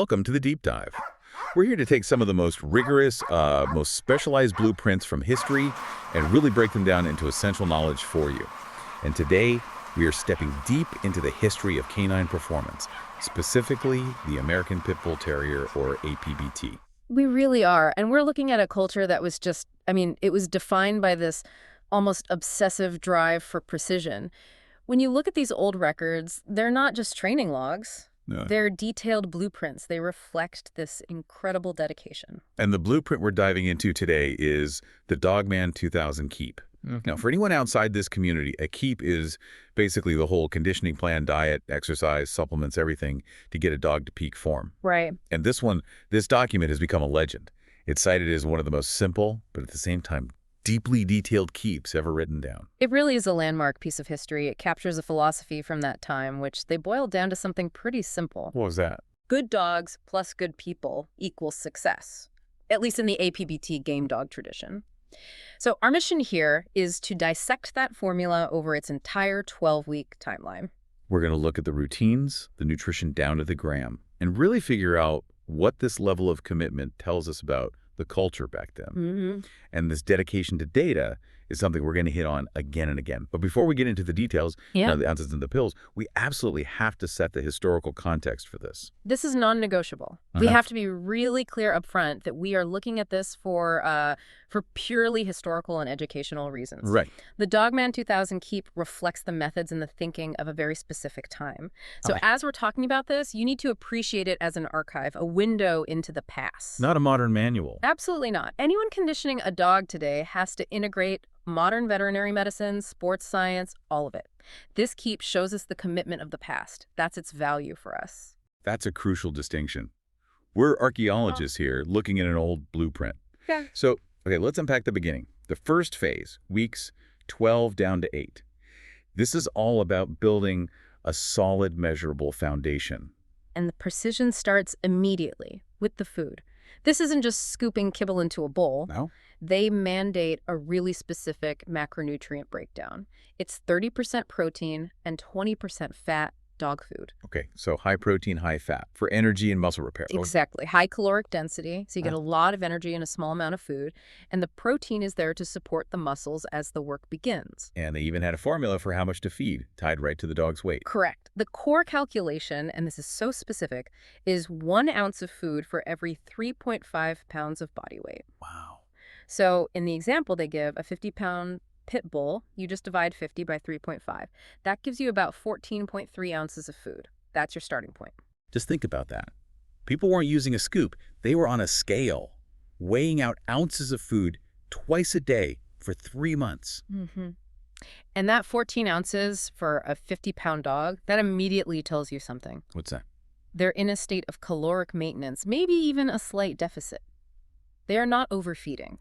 Welcome to the Deep Dive. We're here to take some of the most rigorous, most specialized blueprints from history and really break them down into essential knowledge for you. And today, we are stepping deep into the history of canine performance, specifically the American Pit Bull Terrier, or APBT. We really are. And we're looking at a culture that was just, it was defined by this almost obsessive drive for precision. When you look at these old records, they're not just training logs. No. They're detailed blueprints. They reflect this incredible dedication. And the blueprint we're diving into today is the Dogman 2000 Keep. Now, for anyone outside this community, a keep is basically the whole conditioning plan, diet, exercise, supplements, everything to get a dog to peak form. Right. And this document has become a legend. It's cited as one of the most simple, but at the same time, deeply detailed keeps ever written down. It really is a landmark piece of history. It captures a philosophy from that time, which they boiled down to something pretty simple. What was that? Good dogs plus good people equals success, at least in the APBT Gamedog tradition. So our mission here is to dissect that formula over its entire 12-week timeline. We're going to look at the routines, the nutrition down to the gram, and really figure out what this level of commitment tells us about the culture back then. And this dedication to data is something we're going to hit on again and again. But before we get into the details, the ounces and the pills, we absolutely have to set the historical context for this. This is non-negotiable. We have to be really clear up front that we are looking at this for purely historical and educational reasons. Right. The Dogman 2000 Keep reflects the methods and the thinking of a very specific time. So as we're talking about this, you need to appreciate it as an archive, a window into the past. Not a modern manual. Absolutely not. Anyone conditioning a dog today has to integrate modern veterinary medicine, sports science, all of it. This keep shows us the commitment of the past. That's its value for us. That's a crucial distinction. We're archaeologists here looking at an old blueprint. Yeah. So, let's unpack the beginning. The first phase, weeks 12 down to 8. This is all about building a solid, measurable foundation. And the precision starts immediately with the food. This isn't just scooping kibble into a bowl. No. They mandate a really specific macronutrient breakdown. It's 30% protein and 20% fat dog food. Okay, so high protein, high fat for energy and muscle repair. Exactly. High caloric density, so you get a lot of energy in a small amount of food. And the protein is there to support the muscles as the work begins. And they even had a formula for how much to feed, tied right to the dog's weight. Correct. The core calculation, and this is so specific, is 1 ounce of food for every 3.5 pounds of body weight. Wow. So in the example they give, a 50-pound pit bull, you just divide 50 by 3.5. That gives you about 14.3 ounces of food. That's your starting point. Just think about that. People weren't using a scoop. They were on a scale, weighing out ounces of food twice a day for 3 months. And that 14 ounces for a 50-pound dog, that immediately tells you something. What's that? They're in a state of caloric maintenance, maybe even a slight deficit. They are not overfeeding.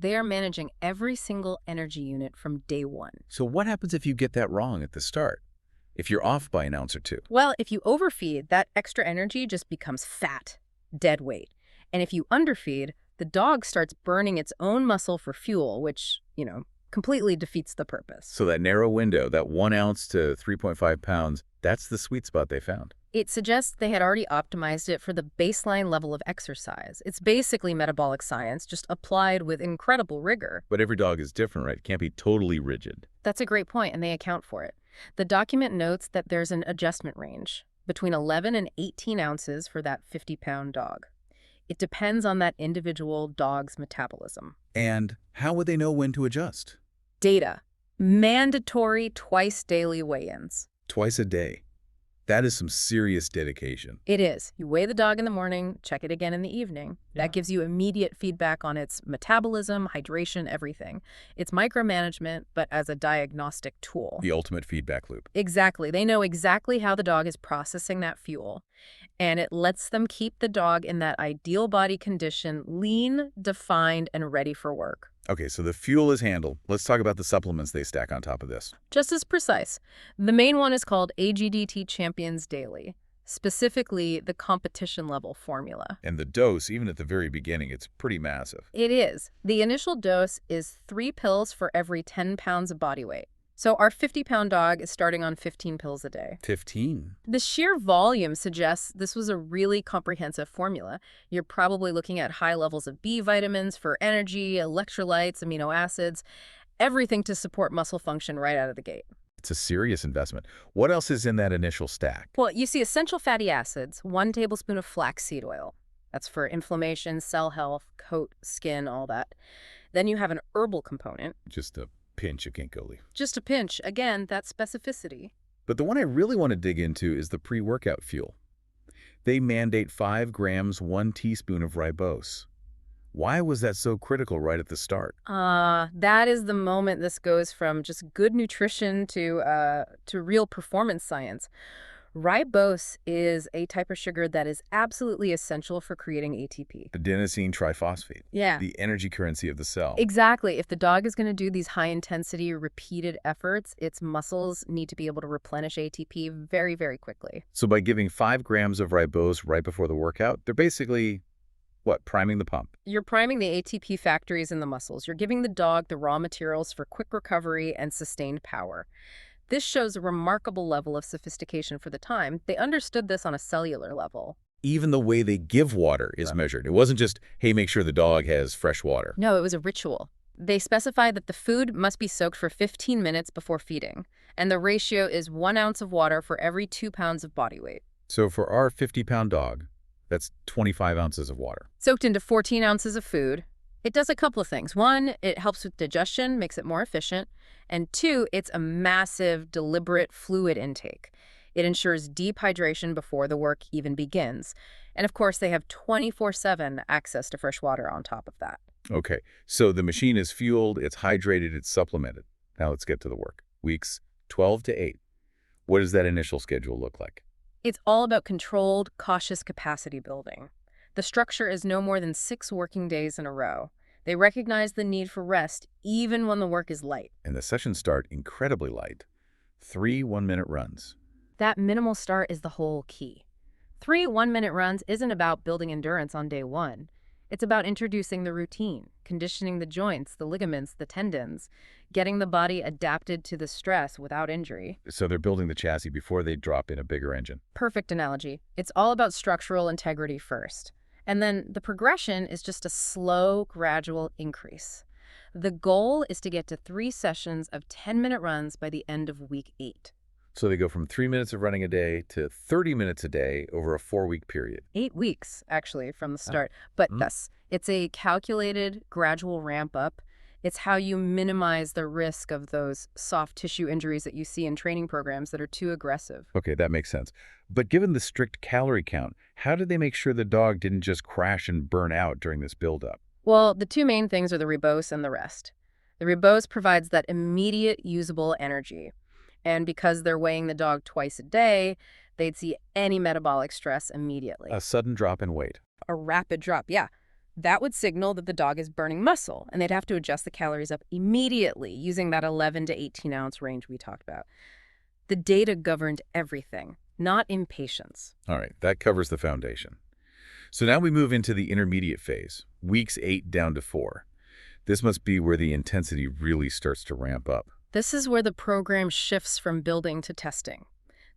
They are managing every single energy unit from day one. So what happens if you get that wrong at the start? If you're off by an ounce or two? Well, if you overfeed, that extra energy just becomes fat, dead weight. And if you underfeed, the dog starts burning its own muscle for fuel, which, completely defeats the purpose. So that narrow window, that 1 ounce to 3.5 pounds, that's the sweet spot they found. It suggests they had already optimized it for the baseline level of exercise. It's basically metabolic science, just applied with incredible rigor. But every dog is different, right? It can't be totally rigid. That's a great point, and they account for it. The document notes that there's an adjustment range between 11 and 18 ounces for that 50-pound dog. It depends on that individual dog's metabolism. And how would they know when to adjust? Data. Mandatory twice daily weigh-ins. Twice a day. That is some serious dedication. It is. You weigh the dog in the morning, check it again in the evening. That gives you immediate feedback on its metabolism, hydration, everything. It's micromanagement, but as a diagnostic tool. The ultimate feedback loop. Exactly. They know exactly how the dog is processing that fuel. And it lets them keep the dog in that ideal body condition, lean, defined, and ready for work. Okay, so the fuel is handled. Let's talk about the supplements they stack on top of this. Just as precise. The main one is called APBT Champions Daily, specifically the competition level formula. And the dose, even at the very beginning, it's pretty massive. It is. The initial dose is 3 pills for every 10 pounds of body weight. So our 50-pound dog is starting on 15 pills a day. 15? The sheer volume suggests this was a really comprehensive formula. You're probably looking at high levels of B vitamins for energy, electrolytes, amino acids, everything to support muscle function right out of the gate. It's a serious investment. What else is in that initial stack? Well, you see essential fatty acids, 1 tablespoon of flaxseed oil. That's for inflammation, cell health, coat, skin, all that. Then you have an herbal component. Just a pinch of ginkgo leaf. Just a pinch. Again, that specificity. But the one I really want to dig into is the pre-workout fuel. They mandate 5 grams, 1 teaspoon of ribose. Why was that so critical right at the start? That is the moment this goes from just good nutrition to real performance science. Ribose is a type of sugar that is absolutely essential for creating ATP. Adenosine triphosphate. Yeah. The energy currency of the cell. Exactly. If the dog is going to do these high-intensity, repeated efforts, its muscles need to be able to replenish ATP very, very quickly. So by giving 5 grams of ribose right before the workout, they're basically, what, priming the pump? You're priming the ATP factories in the muscles. You're giving the dog the raw materials for quick recovery and sustained power. This shows a remarkable level of sophistication for the time. They understood this on a cellular level. Even the way they give water is measured. It wasn't just, hey, make sure the dog has fresh water. No, it was a ritual. They specify that the food must be soaked for 15 minutes before feeding, and the ratio is 1 ounce of water for every 2 pounds of body weight. So for our 50-pound dog, that's 25 ounces of water. Soaked into 14 ounces of food. It does a couple of things. 1, it helps with digestion, makes it more efficient. And 2, it's a massive, deliberate fluid intake. It ensures deep hydration before the work even begins. And of course, they have 24/7 access to fresh water on top of that. Okay, so the machine is fueled, it's hydrated, it's supplemented. Now let's get to the work. Weeks 12 to 8. What does that initial schedule look like? It's all about controlled, cautious capacity building. The structure is no more than 6 working days in a row. They recognize the need for rest even when the work is light. And the sessions start incredibly light. 3 one-minute runs. That minimal start is the whole key. 3 one-minute runs isn't about building endurance on day 1. It's about introducing the routine, conditioning the joints, the ligaments, the tendons, getting the body adapted to the stress without injury. So they're building the chassis before they drop in a bigger engine. Perfect analogy. It's all about structural integrity first. And then the progression is just a slow, gradual increase. The goal is to get to 3 sessions of 10-minute runs by the end of week 8. So they go from 3 minutes of running a day to 30 minutes a day over a 4-week period. 8 weeks, actually, from the start. But yes, it's a calculated, gradual ramp up. It's how you minimize the risk of those soft tissue injuries that you see in training programs that are too aggressive. Okay, that makes sense. But given the strict calorie count, how did they make sure the dog didn't just crash and burn out during this buildup? Well, the 2 main things are the ribose and the rest. The ribose provides that immediate usable energy. And because they're weighing the dog twice a day, they'd see any metabolic stress immediately. A sudden drop in weight. A rapid drop, yeah. That would signal that the dog is burning muscle, and they'd have to adjust the calories up immediately using that 11 to 18 ounce range we talked about. The data governed everything, not impatience. All right, that covers the foundation. So now we move into the intermediate phase, weeks 8 down to 4. This must be where the intensity really starts to ramp up. This is where the program shifts from building to testing.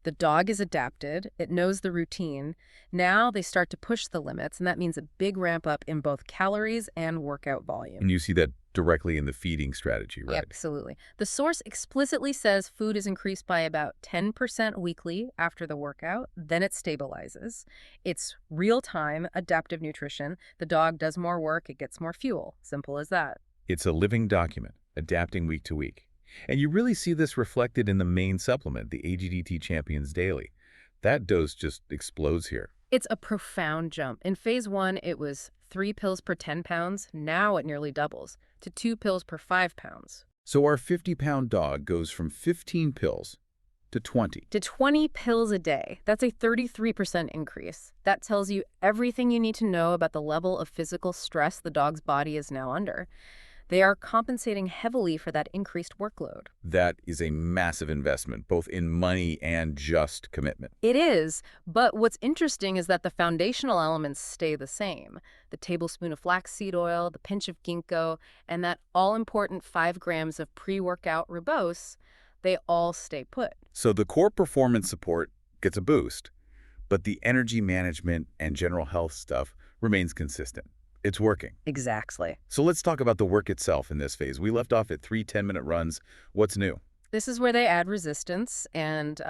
The dog is adapted. It knows the routine. Now they start to push the limits, and that means a big ramp up in both calories and workout volume. And you see that directly in the feeding strategy, right? Absolutely. The source explicitly says food is increased by about 10% weekly after the workout. Then it stabilizes. It's real-time adaptive nutrition. The dog does more work. It gets more fuel. Simple as that. It's a living document, adapting week to week. And you really see this reflected in the main supplement, the APBT Champions Daily. That dose just explodes here. It's a profound jump. In phase 1, it was 3 pills per 10 pounds. Now it nearly doubles to 2 pills per 5 pounds. So our 50-pound dog goes from 15 pills to 20. To 20 pills a day. That's a 33% increase. That tells you everything you need to know about the level of physical stress the dog's body is now under. They are compensating heavily for that increased workload. That is a massive investment, both in money and just commitment. It is, but what's interesting is that the foundational elements stay the same. The tablespoon of flaxseed oil, the pinch of ginkgo, and that all-important 5 grams of pre-workout ribose, They all stay put. So the core performance support gets a boost, but the energy management and general health stuff remains consistent. It's working. Exactly. So let's talk about the work itself in this phase. We left off at 3 10-minute runs. What's new? This is where they add resistance and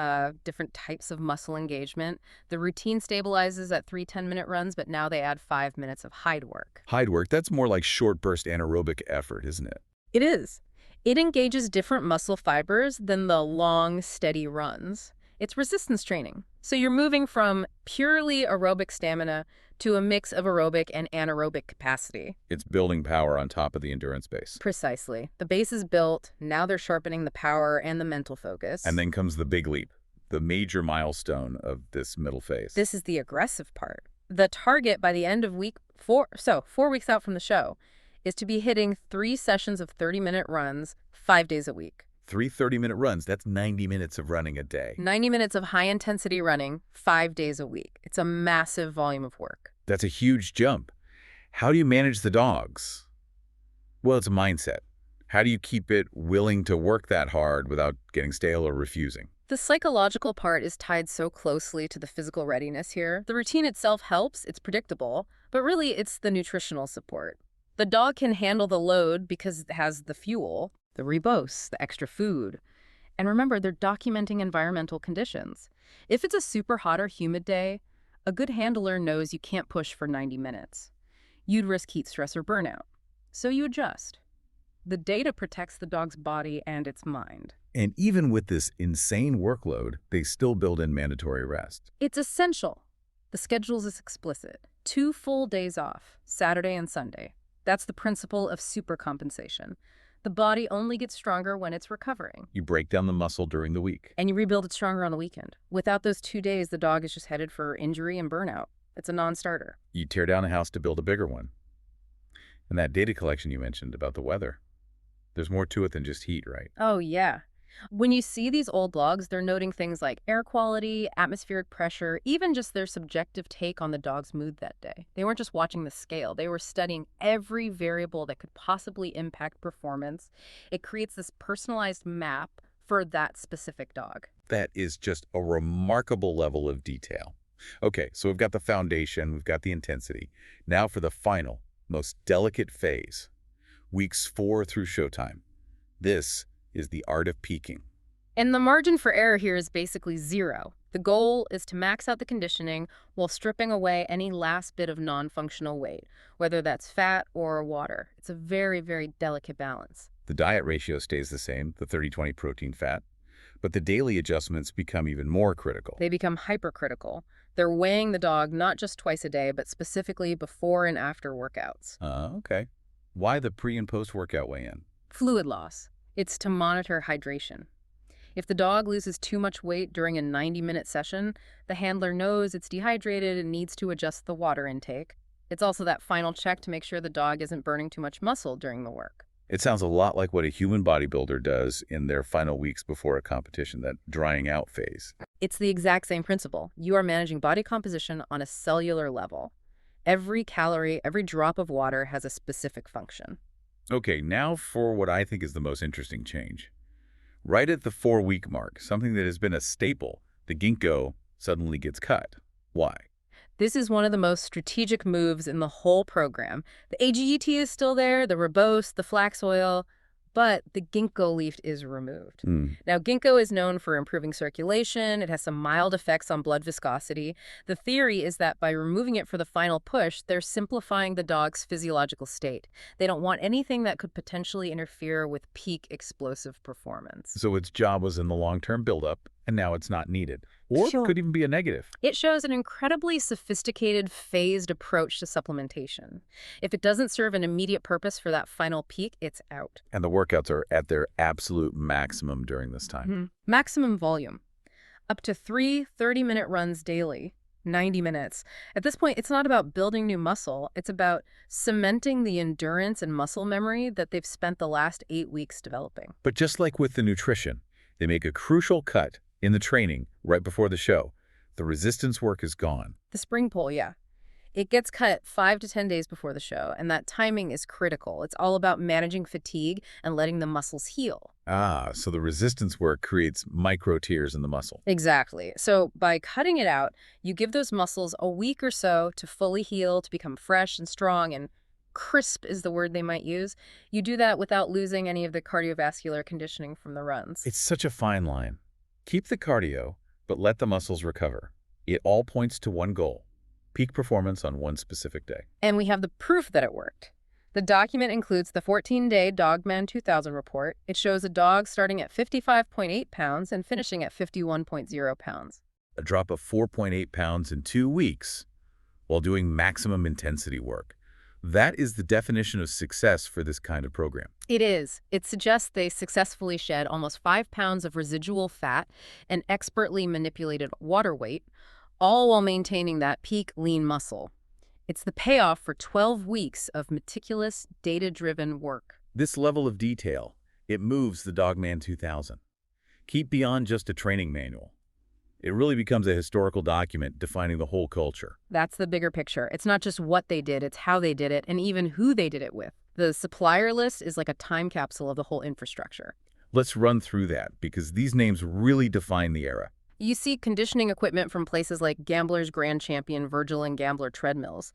different types of muscle engagement. The routine stabilizes at 3 10-minute runs, but now they add 5 minutes of hide work. Hide work, that's more like short burst anaerobic effort, isn't it? It is. It engages different muscle fibers than the long, steady runs. It's resistance training. So you're moving from purely aerobic stamina to a mix of aerobic and anaerobic capacity. It's building power on top of the endurance base. Precisely. The base is built. Now they're sharpening the power and the mental focus. And then comes the big leap, the major milestone of this middle phase. This is the aggressive part. The target by the end of week 4, so 4 weeks out from the show, is to be hitting 3 sessions of 30-minute runs 5 days a week. 3 30-minute runs, that's 90 minutes of running a day. 90 minutes of high-intensity running 5 days a week. It's a massive volume of work. That's a huge jump. How do you manage the dogs? Well, it's a mindset. How do you keep it willing to work that hard without getting stale or refusing? The psychological part is tied so closely to the physical readiness here. The routine itself helps, it's predictable, but really it's the nutritional support. The dog can handle the load because it has the fuel, the ribose, the extra food. And remember, they're documenting environmental conditions. If it's a super hot or humid day, a good handler knows you can't push for 90 minutes. You'd risk heat stress or burnout. So you adjust. The data protects the dog's body and its mind. And even with this insane workload, they still build in mandatory rest. It's essential. The schedule is explicit. 2 full days off, Saturday and Sunday. That's the principle of supercompensation. The body only gets stronger when it's recovering. You break down the muscle during the week. And you rebuild it stronger on the weekend. Without those 2 days, the dog is just headed for injury and burnout. It's a non-starter. You tear down a house to build a bigger one. And that data collection you mentioned about the weather, there's more to it than just heat, right? Oh, yeah. When you see these old logs, they're noting things like air quality, atmospheric pressure, even just their subjective take on the dog's mood that day. They weren't just watching the scale. They were studying every variable that could possibly impact performance. It creates this personalized map for that specific dog. That is just a remarkable level of detail. Okay, so we've got the foundation, we've got the intensity. Now for the final, most delicate phase, weeks 4 through showtime. This is the art of peaking. And the margin for error here is basically 0. The goal is to max out the conditioning while stripping away any last bit of non-functional weight, whether that's fat or water. It's a very, very delicate balance. The diet ratio stays the same, the 30-20 protein fat, but the daily adjustments become even more critical. They become hypercritical. They're weighing the dog not just twice a day, but specifically before and after workouts. Okay. Why the pre- and post-workout weigh-in? Fluid loss. It's to monitor hydration. If the dog loses too much weight during a 90-minute session, the handler knows it's dehydrated and needs to adjust the water intake. It's also that final check to make sure the dog isn't burning too much muscle during the work. It sounds a lot like what a human bodybuilder does in their final weeks before a competition, that drying out phase. It's the exact same principle. You are managing body composition on a cellular level. Every calorie, every drop of water has a specific function. Okay, now for what I think is the most interesting change. Right at the 4-week mark, something that has been a staple, the ginkgo, suddenly gets cut. Why? This is one of the most strategic moves in the whole program. The AGET is still there, the ribose, the flax oil, but the ginkgo leaf is removed. Now, ginkgo is known for improving circulation. It has some mild effects on blood viscosity. The theory is that by removing it for the final push, they're simplifying the dog's physiological state. They don't want anything that could potentially interfere with peak explosive performance. So its job was in the long-term buildup, and now it's not needed. Or Sure. could even be a negative. It shows an incredibly sophisticated, phased approach to supplementation. If it doesn't serve an immediate purpose for that final peak, it's out. And the workouts are at their absolute maximum during this time. Maximum volume. Up to 3 30-minute runs daily, 90 minutes. At this point, it's not about building new muscle. It's about cementing the endurance and muscle memory that they've spent the last 8 weeks developing. But just like with the nutrition, they make a crucial cut in the training right before the show. The resistance work is gone. The spring pull, yeah. It gets cut 5 to 10 days before the show, and that timing is critical. It's all about managing fatigue and letting the muscles heal. Ah, so the resistance work creates micro tears in the muscle. Exactly. So by cutting it out, you give those muscles a week or so to fully heal, to become fresh and strong, and crisp is the word they might use. You do that without losing any of the cardiovascular conditioning from the runs. It's such a fine line. Keep the cardio, but let the muscles recover. It all points to one goal: peak performance on one specific day. And we have the proof that it worked. The document includes the 14-day Dogman 2000 report. It shows a dog starting at 55.8 pounds and finishing at 51.0 pounds. A drop of 4.8 pounds in 2 weeks while doing maximum intensity work. That is the definition of success for this kind of program. It is. It suggests they successfully shed almost 5 pounds of residual fat and expertly manipulated water weight, all while maintaining that peak lean muscle. It's the payoff for 12 weeks of meticulous, data-driven work. This level of detail, it moves the Dogman 2000. Keep beyond just a training manual. It really becomes a historical document defining the whole culture. That's the bigger picture. It's not just what they did, it's how they did it, and even who they did it with. The supplier list is like a time capsule of the whole infrastructure. Let's run through that, because these names really define the era. You see conditioning equipment from places like Gambler's Grand Champion, Virgil, and Gambler treadmills.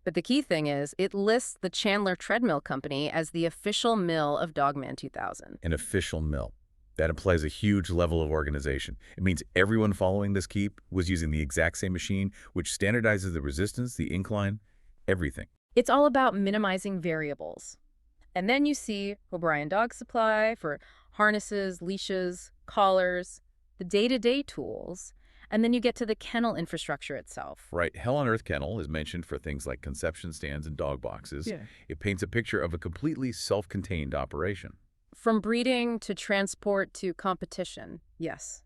But the key thing is, it lists the Chandler Treadmill Company as the official mill of Dogman 2000. An official mill. That implies a huge level of organization. It means everyone following this keep was using the exact same machine, which standardizes the resistance, the incline, everything. It's all about minimizing variables. And then you see O'Brien Dog Supply for harnesses, leashes, collars, the day-to-day tools, and then you get to the kennel infrastructure itself. Right. Hell on Earth Kennel is mentioned for things like conception stands and dog boxes. Yeah. It paints a picture of a completely self-contained operation. From breeding to transport to competition, yes.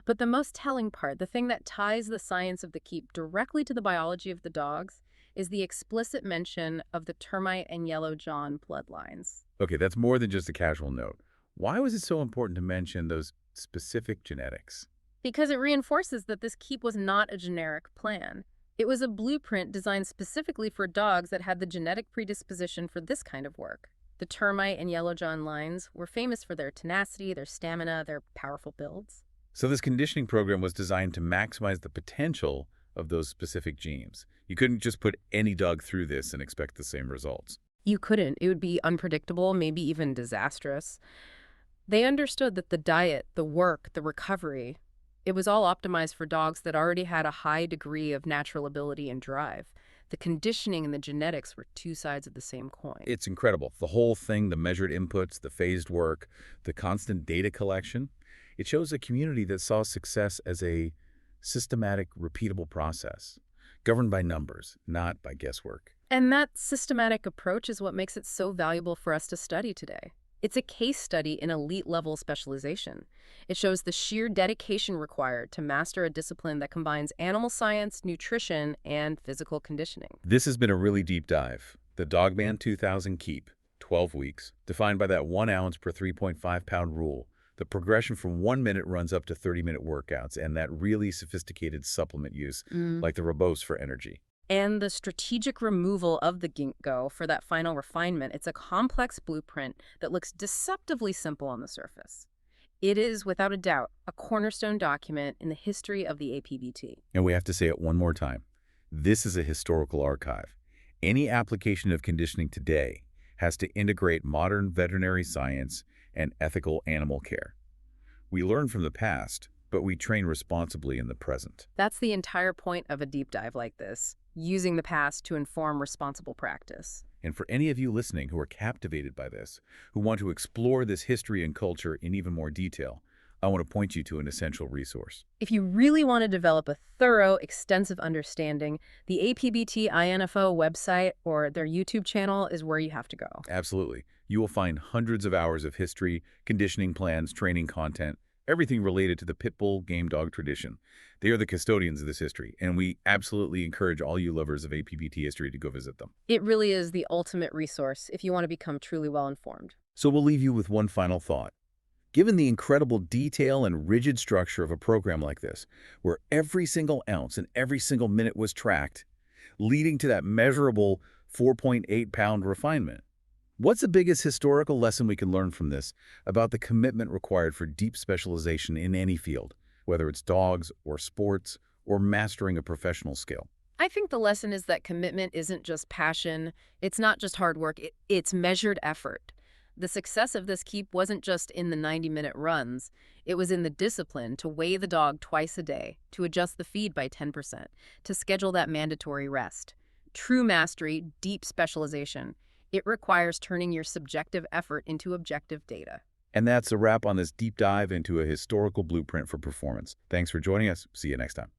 But the most telling part, the thing that ties the science of the keep directly to the biology of the dogs, is the explicit mention of the termite and yellow john bloodlines. Okay, that's more than just a casual note. Why was it so important to mention those specific genetics? Because it reinforces that this keep was not a generic plan. It was a blueprint designed specifically for dogs that had the genetic predisposition for this kind of work. The termite and yellow john lines were famous for their tenacity, their stamina, their powerful builds. So this conditioning program was designed to maximize the potential of those specific genes. You couldn't just put any dog through this and expect the same results. You couldn't. It would be unpredictable, maybe even disastrous. They understood that the diet, the work, the recovery, it was all optimized for dogs that already had a high degree of natural ability and drive. The conditioning and the genetics were two sides of the same coin. It's incredible. The whole thing, the measured inputs, the phased work, the constant data collection, it shows a community that saw success as a systematic, repeatable process, governed by numbers, not by guesswork. And that systematic approach is what makes it so valuable for us to study today. It's a case study in elite-level specialization. It shows the sheer dedication required to master a discipline that combines animal science, nutrition, and physical conditioning. This has been a really deep dive. The Dogman 2000 Keep, 12 weeks, defined by that 1 ounce per 3.5 pound rule. The progression from 1 minute runs up to 30-minute workouts, and that really sophisticated supplement use, like the ribose for energy. And the strategic removal of the ginkgo for that final refinement. It's a complex blueprint that looks deceptively simple on the surface. It is, without a doubt, a cornerstone document in the history of the APBT. And we have to say it one more time. This is a historical archive. Any application of conditioning today has to integrate modern veterinary science and ethical animal care. We learn from the past, but we train responsibly in the present. That's the entire point of a deep dive like this, using the past to inform responsible practice. And for any of you listening who are captivated by this, who want to explore this history and culture in even more detail, I want to point you to an essential resource. If you really want to develop a thorough, extensive understanding, the APBT INFO website or their YouTube channel is where you have to go. Absolutely. You will find hundreds of hours of history, conditioning plans, training content, everything related to the pit bull game dog tradition. They are the custodians of this history, and we absolutely encourage all you lovers of APBT history to go visit them. It really is the ultimate resource if you want to become truly well-informed. So we'll leave you with one final thought. Given the incredible detail and rigid structure of a program like this, where every single ounce and every single minute was tracked, leading to that measurable 4.8-pound refinement. What's the biggest historical lesson we can learn from this about the commitment required for deep specialization in any field, whether it's dogs or sports or mastering a professional skill? I think the lesson is that commitment isn't just passion. It's not just hard work. It's measured effort. The success of this keep wasn't just in the 90-minute runs. It was in the discipline to weigh the dog twice a day, to adjust the feed by 10%, to schedule that mandatory rest. True mastery, deep specialization. It requires turning your subjective effort into objective data. And that's a wrap on this deep dive into a historical blueprint for performance. Thanks for joining us. See you next time.